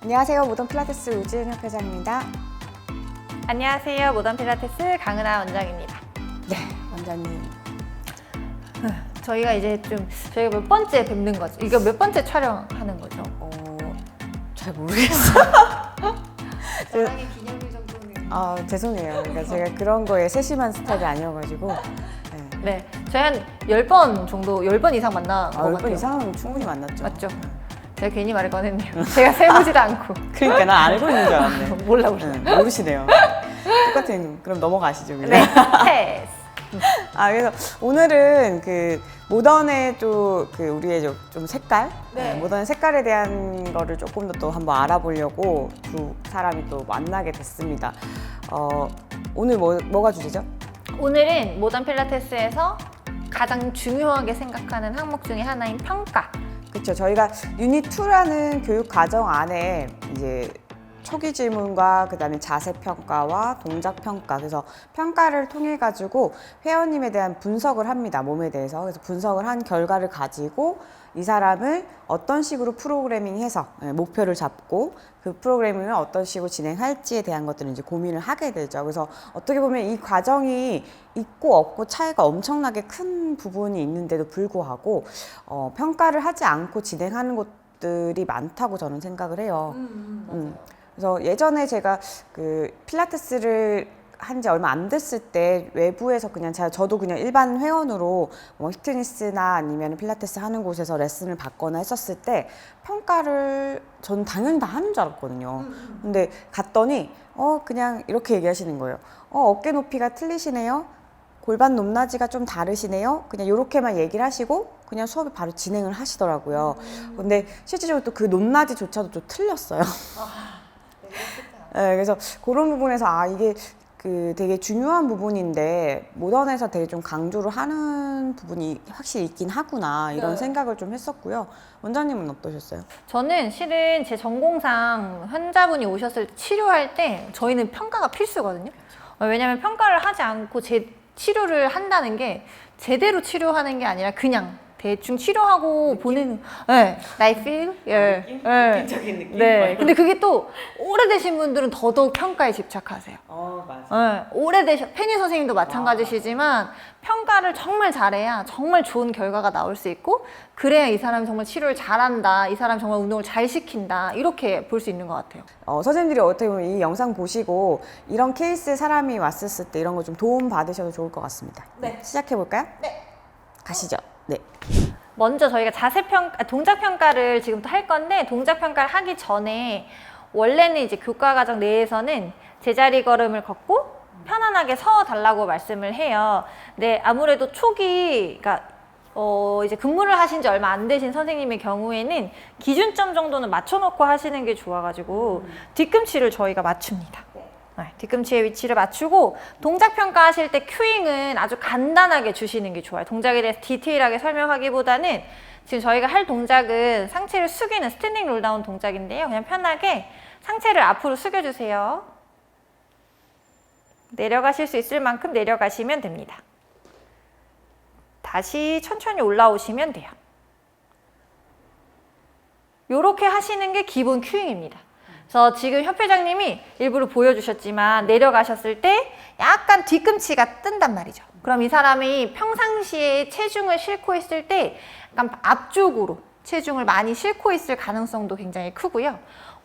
안녕하세요. 모던 필라테스 우지은 협회장입니다. 안녕하세요. 모던 필라테스 강은하 원장입니다. 네, 원장님. 저희가 이제 저희가 몇 번째 뵙는 거죠? 이거 몇 번째 촬영하는 거죠? 잘 모르겠어요. 사랑의 기념일 정도는. 죄송해요. 그러니까 제가 그런 거에 세심한 스타일이 아니어가지고. 네, 저희 한 10번 정도, 10번 이상 만난 것 10번 같아요. 이상은 충분히 만났죠. 맞죠? 제가 괜히 말을 꺼냈네요. 제가 세보지도 않고. 그러니까 난 알고 있는 줄 알았네. 몰라. 모르시네요. 똑같은, 그럼 넘어가시죠. 그냥. 네, 패스. 그래서 오늘은 그 모던의 우리의 좀 색깔, 네. 모던의 색깔에 대한 거를 조금 더 또 한번 알아보려고 두 사람이 또 만나게 됐습니다. 오늘 뭐가 주제죠? 오늘은 모던 필라테스에서 가장 중요하게 생각하는 항목 중에 하나인 평가. 그렇죠. 저희가 유닛 2라는 교육 과정 안에 이제 초기 질문과 그다음에 자세 평가와 동작 평가, 그래서 평가를 통해 가지고 회원님에 대한 분석을 합니다. 몸에 대해서. 그래서 분석을 한 결과를 가지고 이 사람을 어떤 식으로 프로그래밍해서 목표를 잡고 그 프로그래밍을 어떤 식으로 진행할지에 대한 것들을 이제 고민을 하게 되죠. 그래서 어떻게 보면 이 과정이 있고 없고 차이가 엄청나게 큰 부분이 있는데도 불구하고 평가를 하지 않고 진행하는 것들이 많다고 저는 생각을 해요. 그래서 예전에 제가 그 필라테스를 한 지 얼마 안 됐을 때 외부에서 그냥 저도 그냥 일반 회원으로 뭐 힙트니스나 아니면 필라테스 하는 곳에서 레슨을 받거나 했었을 때 평가를 전 당연히 다 하는 줄 알았거든요. 근데 갔더니 그냥 이렇게 얘기하시는 거예요. 어깨 높이가 틀리시네요. 골반 높낮이가 좀 다르시네요. 그냥 이렇게만 얘기를 하시고 그냥 수업을 바로 진행을 하시더라고요. 근데 실질적으로 또 그 높낮이조차도 좀 틀렸어요. 네, 그래서 그런 부분에서 이게 되게 중요한 부분인데 모던에서 되게 좀 강조를 하는 부분이 확실히 있긴 하구나 이런 생각을 좀 했었고요. 원장님은 어떠셨어요? 저는 실은 제 전공상 환자분이 오셨을 때 치료할 때 저희는 평가가 필수거든요. 왜냐하면 평가를 하지 않고 치료를 한다는 게 제대로 치료하는 게 아니라 그냥 대충 치료하고 보내는, 네, I feel, 느낌적인 느낌? 네. 근데 그게 또 오래되신 분들은 더더욱 평가에 집착하세요. 맞아. 오래되신 페니 선생님도 마찬가지시지만 평가를 정말 잘해야 정말 좋은 결과가 나올 수 있고, 그래야 이 사람이 정말 치료를 잘한다, 이 사람이 정말 운동을 잘 시킨다, 이렇게 볼 수 있는 것 같아요. 선생님들이 어떻게 보면 이 영상 보시고 이런 케이스 사람이 왔었을 때 이런 거 좀 도움 받으셔도 좋을 것 같습니다. 네. 시작해 볼까요? 네. 가시죠. 네. 먼저 저희가 동작 평가를 지금부터 할 건데, 동작 평가를 하기 전에 원래는 이제 교과 과정 내에서는 제자리 걸음을 걷고 편안하게 서 달라고 말씀을 해요. 근데 아무래도 초기, 그러니까 이제 근무를 하신 지 얼마 안 되신 선생님의 경우에는 기준점 정도는 맞춰놓고 하시는 게 좋아가지고 뒤꿈치를 저희가 맞춥니다. 네, 뒤꿈치의 위치를 맞추고 동작 평가하실 때 큐잉은 아주 간단하게 주시는 게 좋아요. 동작에 대해서 디테일하게 설명하기보다는 지금 저희가 할 동작은 상체를 숙이는 스탠딩 롤다운 동작인데요. 그냥 편하게 상체를 앞으로 숙여주세요. 내려가실 수 있을 만큼 내려가시면 됩니다. 다시 천천히 올라오시면 돼요. 이렇게 하시는 게 기본 큐잉입니다. 그래서 지금 협회장님이 일부러 보여주셨지만 내려가셨을 때 약간 뒤꿈치가 뜬단 말이죠. 그럼 이 사람이 평상시에 체중을 싣고 있을 때 약간 앞쪽으로 체중을 많이 싣고 있을 가능성도 굉장히 크고요.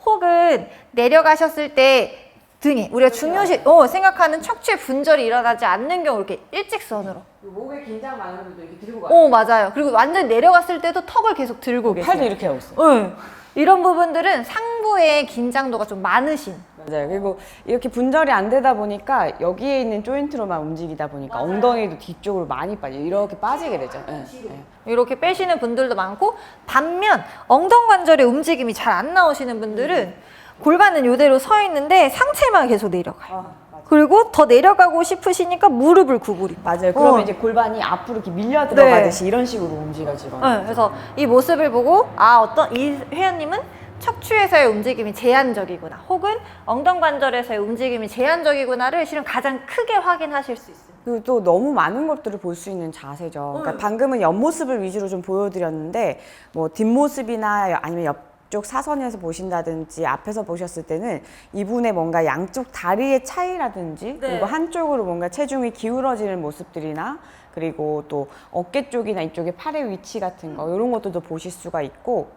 혹은 내려가셨을 때 등에 우리가 중요시 생각하는 척추의 분절이 일어나지 않는 경우 이렇게 일직선으로 목에 긴장 많은 분들 이렇게 들고 가요. 맞아요. 그리고 완전 내려갔을 때도 턱을 계속 들고 계세요. 팔도 이렇게 하고 있어요. 이런 부분들은 상부의 긴장도가 좀 많으신. 맞아요. 그리고 이렇게 분절이 안 되다 보니까 여기에 있는 조인트로만 움직이다 보니까 엉덩이도 뒤쪽으로 많이 빠져요. 이렇게 빠지게 되죠. 이렇게 빼시는 분들도 많고, 반면 엉덩관절의 움직임이 잘 안 나오시는 분들은 골반은 이대로 서 있는데 상체만 계속 내려가요. 그리고 더 내려가고 싶으시니까 무릎을 구부립니다. 맞아요. 그러면 이제 골반이 앞으로 이렇게 밀려 들어가듯이 이런 식으로 움직여지거든요. 그래서 이 모습을 보고 이 회원님은 척추에서의 움직임이 제한적이구나, 혹은 엉덩관절에서의 움직임이 제한적이구나를 실은 가장 크게 확인하실 수 있습니다. 그리고 또 너무 많은 것들을 볼 수 있는 자세죠. 그러니까 방금은 옆모습을 위주로 좀 보여드렸는데 뭐 뒷모습이나 아니면 이쪽 사선에서 보신다든지 앞에서 보셨을 때는 이분의 뭔가 양쪽 다리의 차이라든지 네. 그리고 한쪽으로 뭔가 체중이 기울어지는 모습들이나 그리고 또 어깨 쪽이나 이쪽에 팔의 위치 같은 거 이런 것들도 보실 수가 있고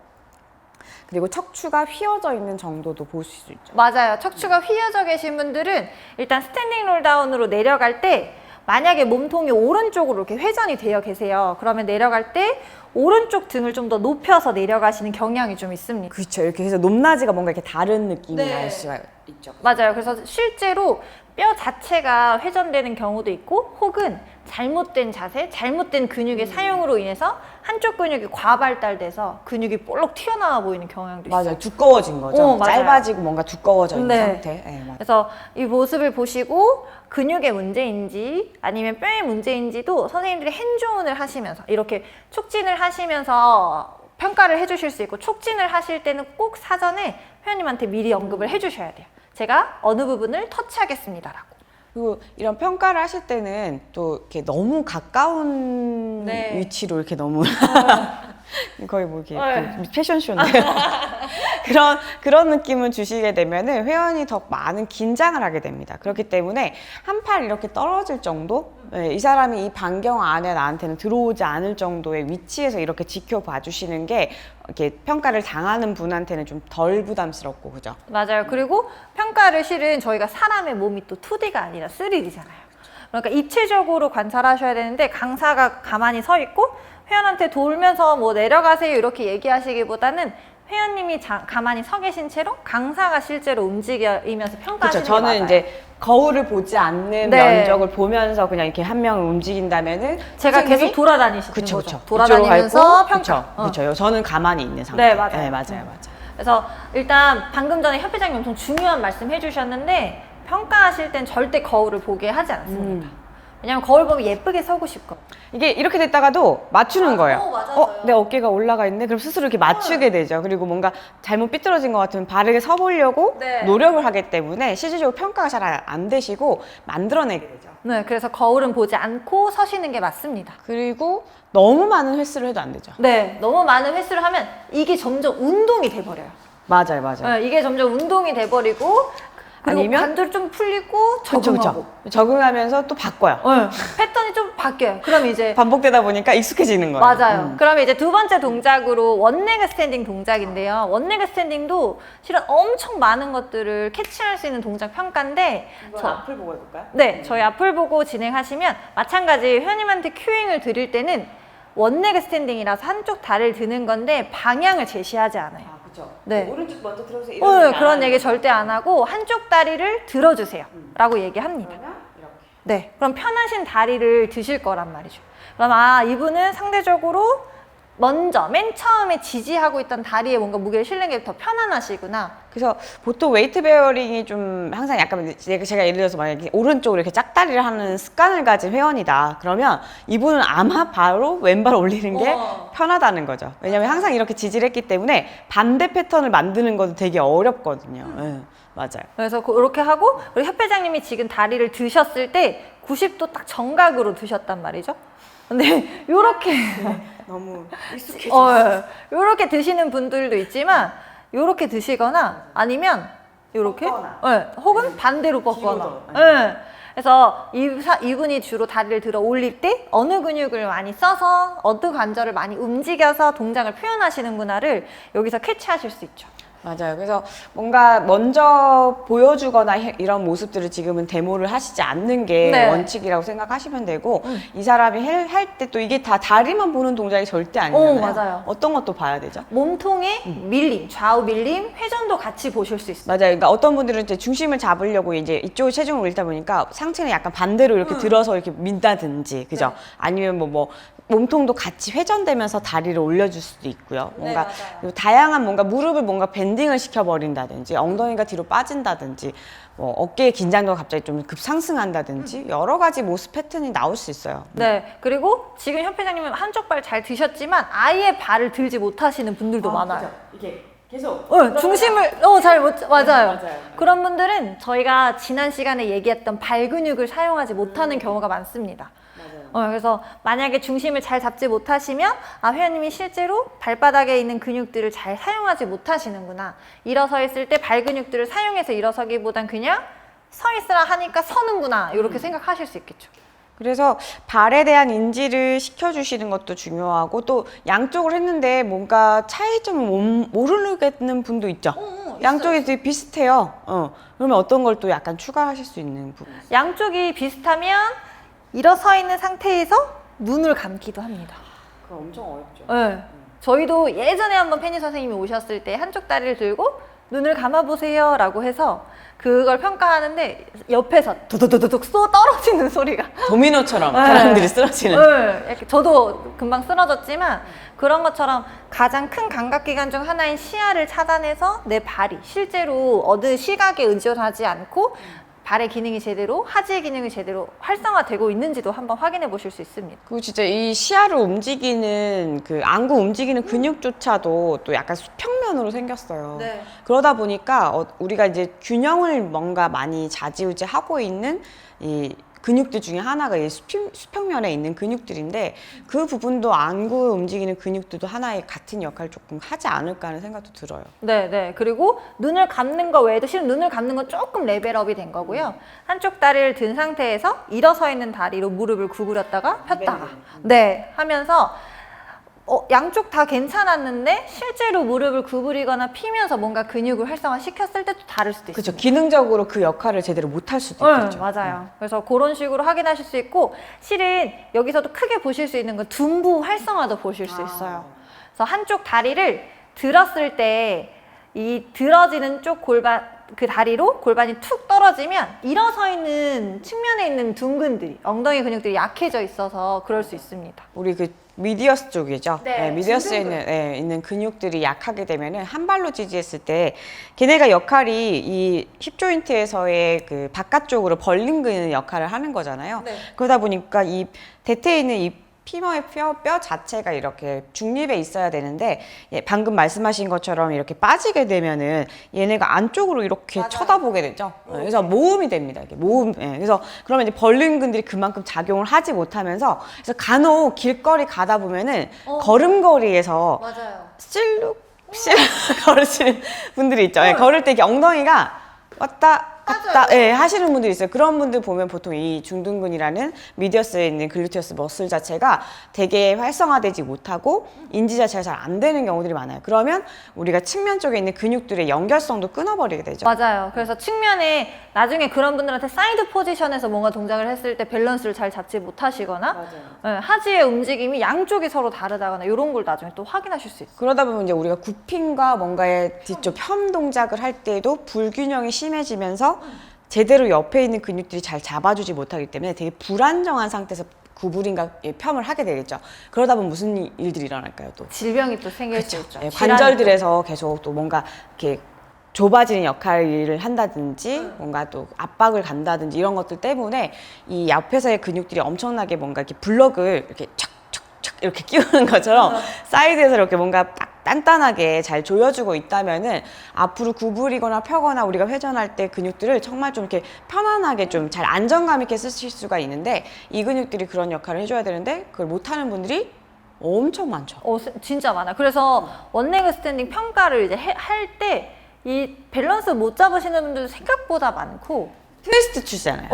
그리고 척추가 휘어져 있는 정도도 보실 수 있죠. 맞아요. 척추가 휘어져 계신 분들은 일단 스탠딩 롤다운으로 내려갈 때 만약에 몸통이 오른쪽으로 이렇게 회전이 되어 계세요. 그러면 내려갈 때 오른쪽 등을 좀 더 높여서 내려가시는 경향이 좀 있습니다. 그렇죠. 이렇게 해서 높낮이가 뭔가 이렇게 다른 느낌이 네. 날 수가 있죠. 맞아요. 그래서 실제로 뼈 자체가 회전되는 경우도 있고 혹은 잘못된 자세, 잘못된 근육의 사용으로 인해서 한쪽 근육이 과발달돼서 근육이 볼록 튀어나와 보이는 경향도 있어요. 맞아요. 두꺼워진 거죠. 맞아요. 짧아지고 뭔가 두꺼워져 있는 네. 상태. 네, 맞아요. 그래서 이 모습을 보시고 근육의 문제인지 아니면 뼈의 문제인지도 선생님들이 핸즈온을 하시면서 이렇게 촉진을 하시면서 평가를 해주실 수 있고 촉진을 하실 때는 꼭 사전에 회원님한테 미리 언급을 해주셔야 돼요. 제가 어느 부분을 터치하겠습니다라고. 그리고 이런 평가를 하실 때는 또 이렇게 너무 가까운 네. 위치로 이렇게 너무 거의 뭐 이렇게 네. 그 패션쇼인데 그런 느낌을 주시게 되면은 회원이 더 많은 긴장을 하게 됩니다. 그렇기 때문에 한 팔 이렇게 떨어질 정도, 네, 이 사람이 이 반경 안에 나한테는 들어오지 않을 정도의 위치에서 이렇게 지켜봐 주시는 게 이렇게 평가를 당하는 분한테는 좀 덜 부담스럽고 그죠? 맞아요. 그리고 평가를 실은 저희가 사람의 몸이 또 2D가 아니라 3D잖아요. 그러니까 입체적으로 관찰하셔야 되는데 강사가 가만히 서 있고 회원한테 돌면서 뭐 내려가세요 이렇게 얘기하시기보다는 회원님이 가만히 서 계신 채로 강사가 실제로 움직이면서 평가하시는 그렇죠. 게 저는 맞아요. 이제 거울을 보지 않는 네. 면적을 보면서 그냥 이렇게 한 명을 움직인다면은 제가 선생님이- 계속 돌아다니시는 그쵸, 거죠. 그쵸. 돌아다니면서 이쪽으로 갈 평가. 거, 그렇죠. 저는 가만히 있는 상태. 네, 맞아요. 네, 맞아요. 그래서 일단 방금 전에 협회장님 엄청 중요한 말씀 해주셨는데 평가하실 땐 절대 거울을 보게 하지 않습니다. 왜냐면 거울 보면 예쁘게 서고 싶거든요. 이게 이렇게 됐다가도 맞추는 거예요. 맞아요. 내 어깨가 올라가 있네? 그럼 스스로 이렇게 맞추게 되죠. 그리고 뭔가 잘못 삐뚤어진 것 같으면 바르게 서보려고 네. 노력을 하기 때문에 실질적으로 평가가 잘 안 되시고 만들어내게 되죠. 네, 그래서 거울은 보지 않고 서시는 게 맞습니다. 그리고 너무 많은 횟수를 해도 안 되죠. 네, 너무 많은 횟수를 하면 이게 점점 운동이 돼버려요. 맞아요, 맞아요. 네, 이게 점점 운동이 돼버리고 그리고 아니면- 관절 좀 풀리고 그쵸, 적응하고 그쵸. 적응하면서 또 바꿔요. 네, 패턴이 좀 바뀌어요. 그럼 이제 반복되다 보니까 익숙해지는 거예요. 맞아요. 그러면 이제 두 번째 동작으로 원레그 스탠딩 동작인데요. 원레그 스탠딩도 실은 엄청 많은 것들을 캐치할 수 있는 동작 평가인데 앞을 보고 해볼까요? 네, 저희 앞을 보고 진행하시면 마찬가지 회원님한테 큐잉을 드릴 때는 원레그 스탠딩이라서 한쪽 다리를 드는 건데 방향을 제시하지 않아요. 그렇죠. 네. 오른쪽 먼저 들어서 그런 얘기 절대 안 하고 한쪽 다리를 들어주세요 라고 얘기합니다. 이렇게. 네, 그럼 편하신 다리를 드실 거란 말이죠. 그럼 이분은 상대적으로 먼저 맨 처음에 지지하고 있던 다리에 뭔가 무게를 실는 게 더 편안하시구나. 그래서 보통 웨이트 베어링이 좀 항상 약간 제가 예를 들어서 만약에 오른쪽으로 이렇게 짝다리를 하는 습관을 가진 회원이다. 그러면 이분은 아마 바로 왼발 올리는 게 편하다는 거죠. 왜냐면 항상 이렇게 지지를 했기 때문에 반대 패턴을 만드는 것도 되게 어렵거든요. 네, 맞아요. 그래서 그렇게 하고 우리 협회장님이 지금 다리를 드셨을 때 90도 딱 정각으로 드셨단 말이죠. 근데 요렇게 너무 익숙해져. 요렇게 드시는 분들도 있지만 요렇게 드시거나 아니면 요렇게 뻗거나. 혹은 반대로 뻗거나. 뒤로도. 그래서 이분이 주로 다리를 들어 올릴 때 어느 근육을 많이 써서 어느 관절을 많이 움직여서 동작을 표현하시는구나를 여기서 캐치하실 수 있죠. 맞아요. 그래서 뭔가 먼저 보여주거나 이런 모습들을 지금은 데모를 하시지 않는 게 네. 원칙이라고 생각하시면 되고 이 사람이 할 때 또 이게 다 다리만 보는 동작이 절대 아니잖아요. 맞아요. 어떤 것도 봐야 되죠? 몸통의 밀림, 좌우 밀림, 회전도 같이 보실 수 있어요. 맞아요. 그러니까 어떤 분들은 이제 중심을 잡으려고 이제 이쪽에 체중을 올리다 보니까 상체는 약간 반대로 이렇게 들어서 이렇게 민다든지, 그죠? 네. 아니면 뭐 몸통도 같이 회전되면서 다리를 올려줄 수도 있고요. 뭔가 맞아요. 그리고 다양한 뭔가 무릎을 뭔가 밴딩을 시켜버린다든지, 엉덩이가 뒤로 빠진다든지, 뭐 어깨의 긴장도가 갑자기 좀 급상승한다든지 여러 가지 모습 패턴이 나올 수 있어요. 네, 그리고 지금 협회장님은 한쪽 발 잘 드셨지만 아예 발을 들지 못하시는 분들도 많아요. 이게 계속 중심을 잘 못 맞아요. 맞아요. 그런 분들은 저희가 지난 시간에 얘기했던 발 근육을 사용하지 못하는 경우가 많습니다. 그래서 만약에 중심을 잘 잡지 못하시면 회원님이 실제로 발바닥에 있는 근육들을 잘 사용하지 못하시는구나. 일어서 있을 때 발 근육들을 사용해서 일어서기보단 그냥 서 있으라 하니까 서는구나. 이렇게 생각하실 수 있겠죠. 그래서 발에 대한 인지를 시켜주시는 것도 중요하고 또 양쪽을 했는데 뭔가 차이점을 모르겠는 분도 있죠. 양쪽이 되게 비슷해요. 그러면 어떤 걸 또 약간 추가하실 수 있는 부분? 양쪽이 비슷하면 일어서 있는 상태에서 눈을 감기도 합니다. 그거 엄청 어렵죠. 네. 저희도 예전에 한번 페니 선생님이 오셨을 때 한쪽 다리를 들고 눈을 감아보세요 라고 해서 그걸 평가하는데 옆에서 두두두둑 쏘 떨어지는 소리가 도미노처럼 사람들이 쓰러지는. 이렇게 저도 금방 쓰러졌지만 그런 것처럼 가장 큰 감각기관 중 하나인 시야를 차단해서 내 발이 실제로 얻은 시각에 의존하지 않고 발의 기능이 제대로, 하지의 기능이 제대로 활성화되고 있는지도 한번 확인해 보실 수 있습니다. 그리고 진짜 이 시야를 움직이는 그 안구 움직이는 근육조차도 또 약간 수평면으로 생겼어요. 네. 그러다 보니까 우리가 이제 균형을 뭔가 많이 좌지우지 하고 있는 이 근육들 중에 하나가 이 수평면에 있는 근육들인데 그 부분도 안구 움직이는 근육들도 하나의 같은 역할을 조금 하지 않을까 하는 생각도 들어요. 네. 그리고 눈을 감는 거 외에도 실은 눈을 감는 건 조금 레벨업이 된 거고요. 한쪽 다리를 든 상태에서 일어서 있는 다리로 무릎을 구부렸다가 폈다가 하면서 양쪽 다 괜찮았는데 실제로 무릎을 구부리거나 피면서 뭔가 근육을 활성화시켰을 때도 다를 수도 있어요. 그렇죠. 기능적으로 그 역할을 제대로 못할 수도 있겠죠. 맞아요. 그래서 그런 식으로 확인하실 수 있고 실은 여기서도 크게 보실 수 있는 건 둔부 활성화도 보실 수 있어요. 그래서 한쪽 다리를 들었을 때 이 들어지는 쪽 골반 그 다리로 골반이 툭 떨어지면 일어서 있는 측면에 있는 둔근들이 엉덩이 근육들이 약해져 있어서 그럴 수 있습니다. 우리 그 미디어스 쪽이죠. 네, 미디어스에 있는 근육들이 약하게 되면은 한 발로 지지했을 때 걔네가 역할이 이 힙 조인트에서의 그 바깥쪽으로 벌린 근육 역할을 하는 거잖아요. 그러다 보니까 이 대퇴에 있는 이 피머의 뼈 자체가 이렇게 중립에 있어야 되는데 방금 말씀하신 것처럼 이렇게 빠지게 되면은 얘네가 안쪽으로 이렇게 쳐다보게 되죠. 그래서 모음이 됩니다. 이게 모음. 그래서 그러면 이제 벌린 근들이 그만큼 작용을 하지 못하면서 그래서 간혹 길거리 가다 보면은 걸음걸이에서 실룩 걸으시는 분들이 있죠. 걸을 때 이렇게 엉덩이가 왔다 갔다 하시는 분들이 있어요. 그런 분들 보면 보통 이 중둔근이라는 미디어스에 있는 글루테우스 머슬 자체가 되게 활성화되지 못하고 인지 자체가 잘 안 되는 경우들이 많아요. 그러면 우리가 측면 쪽에 있는 근육들의 연결성도 끊어버리게 되죠. 맞아요. 그래서 측면에 나중에 그런 분들한테 사이드 포지션에서 뭔가 동작을 했을 때 밸런스를 잘 잡지 못하시거나 하지의 움직임이 양쪽이 서로 다르다거나 이런 걸 나중에 또 확인하실 수 있어요. 그러다 보면 이제 우리가 굽힘과 뭔가의 뒤쪽 편 동작을 할 때도 불균형이 심해지면서 제대로 옆에 있는 근육들이 잘 잡아주지 못하기 때문에 되게 불안정한 상태에서 구부림과 펌을 하게 되겠죠. 그러다 보면 무슨 일들이 일어날까요? 또 질병이 또 생길 수 있죠. 관절들에서 계속 또 뭔가 이렇게 좁아지는 역할을 한다든지 뭔가 또 압박을 간다든지 이런 것들 때문에 이 옆에서의 근육들이 엄청나게 뭔가 이렇게 블럭을 이렇게 촥촥촥 이렇게 끼우는 것처럼 사이드에서 이렇게 뭔가 딱 단단하게 잘 조여주고 있다면은 앞으로 구부리거나 펴거나 우리가 회전할 때 근육들을 정말 좀 이렇게 편안하게 좀 잘 안정감 있게 쓰실 수가 있는데 이 근육들이 그런 역할을 해줘야 되는데 그걸 못하는 분들이 엄청 많죠. 진짜 많아. 그래서 원레그 스탠딩 평가를 이제 할 때 이 밸런스 못 잡으시는 분들도 생각보다 많고 트위스트 추잖아요.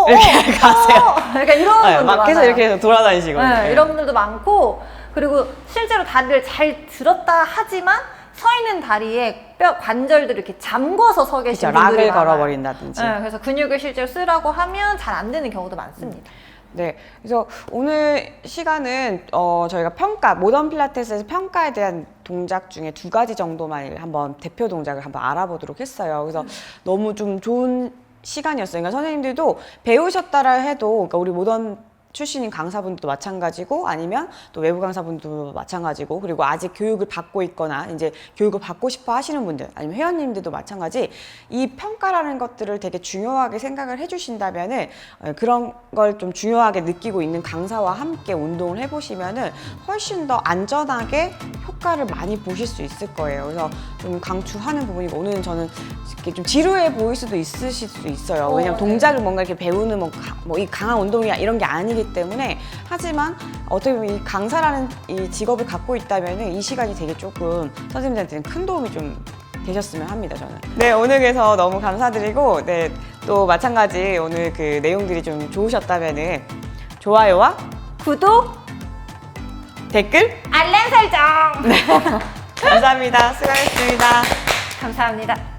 이렇게 가세요. 그러니까 이런 분들 막 계속 많아요. 이렇게 해서 돌아다니시거든요. 이런 분들도 많고 그리고 실제로 다리를 잘 들었다 하지만 서 있는 다리에 뼈 관절들을 이렇게 잠궈서 서 계신 분들이 락을 많아요. 걸어버린다든지. 그래서 근육을 실제로 쓰라고 하면 잘 안 되는 경우도 많습니다. 네, 그래서 오늘 시간은 저희가 모던 필라테스에서 평가에 대한 동작 중에 2가지 정도만 한번 대표 동작을 한번 알아보도록 했어요. 그래서 너무 좀 좋은 시간이었어요. 그러니까 선생님들도 배우셨다라 해도, 그러니까 우리 모던 출신인 강사분들도 마찬가지고 아니면 또 외부 강사분들도 마찬가지고 그리고 아직 교육을 받고 있거나 이제 교육을 받고 싶어 하시는 분들 아니면 회원님들도 마찬가지 이 평가라는 것들을 되게 중요하게 생각을 해주신다면은 그런 걸 좀 중요하게 느끼고 있는 강사와 함께 운동을 해보시면은 훨씬 더 안전하게 효과를 많이 보실 수 있을 거예요. 그래서 좀 강추하는 부분이고 오늘은 저는 이렇게 좀 지루해 보일 수도 있으실 수 있어요. 왜냐면 동작을 뭔가 이렇게 배우는 뭐 이 강한 운동이야 이런 게 아니기 다르기 때문에 하지만 어떻게 보면 이 강사라는 이 직업을 갖고 있다면 이 시간이 되게 조금 선생님들한테는 큰 도움이 좀 되셨으면 합니다, 저는. 네, 오늘 그래서 너무 감사드리고, 네, 또 마찬가지 오늘 그 내용들이 좀 좋으셨다면은 좋아요와 구독, 댓글 알람 설정. 감사합니다. 수고하셨습니다. 감사합니다.